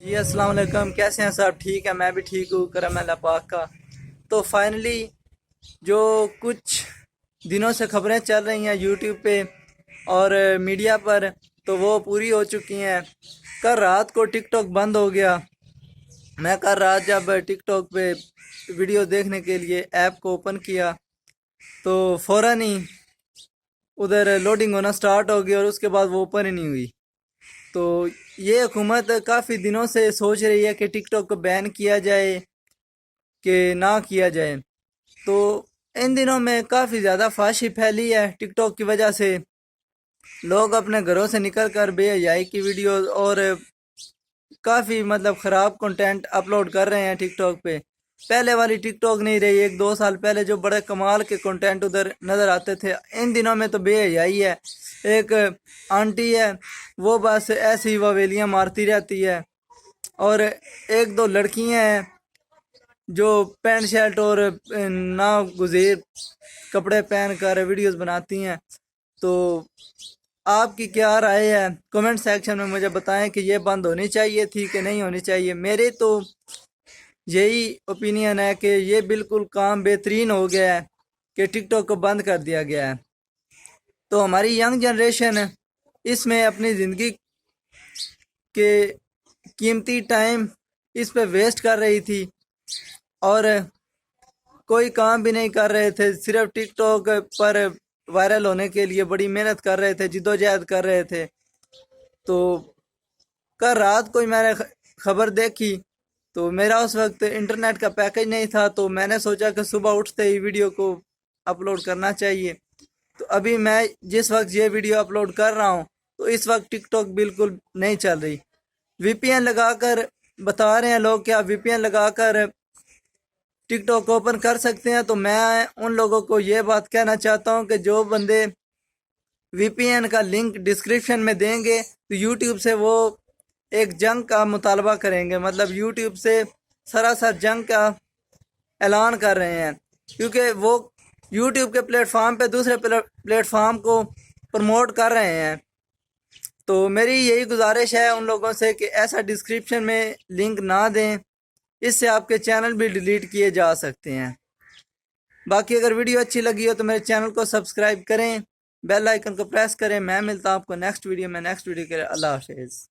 جی السلام علیکم، کیسے ہیں صاحب؟ ٹھیک ہے، میں بھی ٹھیک ہوں، کرم اللہ پاک کا۔ تو فائنلی جو کچھ دنوں سے خبریں چل رہی ہیں یوٹیوب پہ اور میڈیا پر، تو وہ پوری ہو چکی ہیں۔ کل رات کو ٹک ٹاک بند ہو گیا۔ میں کل رات جب ٹک ٹاک پہ ویڈیو دیکھنے کے لیے ایپ کو اوپن کیا تو فوراً ہی ادھر لوڈنگ ہونا سٹارٹ ہو گیا اور اس کے بعد وہ اوپن ہی نہیں ہوئی۔ تو یہ حکومت کافی دنوں سے سوچ رہی ہے کہ ٹک ٹاک کو بین کیا جائے کہ نہ کیا جائے۔ تو ان دنوں میں کافی زیادہ فحاشی پھیلی ہے ٹک ٹاک کی وجہ سے۔ لوگ اپنے گھروں سے نکل کر بے حیائی کی ویڈیوز اور کافی خراب کنٹینٹ اپلوڈ کر رہے ہیں ٹک ٹاک پہ۔ پہلے والی ٹک ٹاک نہیں رہی، 1-2 سال پہلے جو بڑے کمال کے کنٹینٹ ادھر نظر آتے تھے، ان دنوں میں تو بے حیائی ہے۔ ایک آنٹی ہے، وہ بس ایسی واویلیاں مارتی رہتی ہے، اور 1-2 لڑکیاں ہیں جو پینٹ شرٹ اور ناگزیر کپڑے پہن کر ویڈیوز بناتی ہیں۔ تو آپ کی کیا رائے ہے؟ کمنٹ سیکشن میں مجھے بتائیں کہ یہ بند ہونی چاہیے تھی کہ نہیں ہونی چاہیے۔ میرے تو یہی اوپینین ہے کہ یہ بالکل کام بہترین ہو گیا ہے کہ ٹک ٹاک کو بند کر دیا گیا ہے۔ تو ہماری ینگ جنریشن اس میں اپنی زندگی کے قیمتی ٹائم اس پہ ویسٹ کر رہی تھی اور کوئی کام بھی نہیں کر رہے تھے، صرف ٹک ٹاک پر وائرل ہونے کے لیے بڑی محنت کر رہے تھے، جدوجہد کر رہے تھے۔ تو کل رات کو میں نے خبر دیکھی تو میرا اس وقت انٹرنیٹ کا پیکج نہیں تھا، تو میں نے سوچا کہ صبح اٹھتے ہی ویڈیو کو اپلوڈ کرنا چاہیے۔ تو ابھی میں جس وقت یہ ویڈیو اپلوڈ کر رہا ہوں تو اس وقت ٹک ٹاک بالکل نہیں چل رہی۔ وی پی این لگا کر بتا رہے ہیں لوگ کہ آپ وی پی این لگا کر ٹک ٹاک اوپن کر سکتے ہیں۔ تو میں ان لوگوں کو یہ بات کہنا چاہتا ہوں کہ جو بندے وی پی این کا لنک ڈسکرپشن میں دیں گے تو یوٹیوب سے وہ ایک جنگ کا مطالبہ کریں گے، یوٹیوب سے سراسر جنگ کا اعلان کر رہے ہیں، کیونکہ وہ یوٹیوب کے پلیٹ فارم پہ دوسرے پلیٹ فارم کو پروموٹ کر رہے ہیں۔ تو میری یہی گزارش ہے ان لوگوں سے کہ ایسا ڈسکرپشن میں لنک نہ دیں، اس سے آپ کے چینل بھی ڈیلیٹ کیے جا سکتے ہیں۔ باقی اگر ویڈیو اچھی لگی ہو تو میرے چینل کو سبسکرائب کریں، بیل آئیکن کو پریس کریں۔ میں ملتا ہوں آپ کو نیکسٹ ویڈیو کے لیے۔ اللہ حافظ۔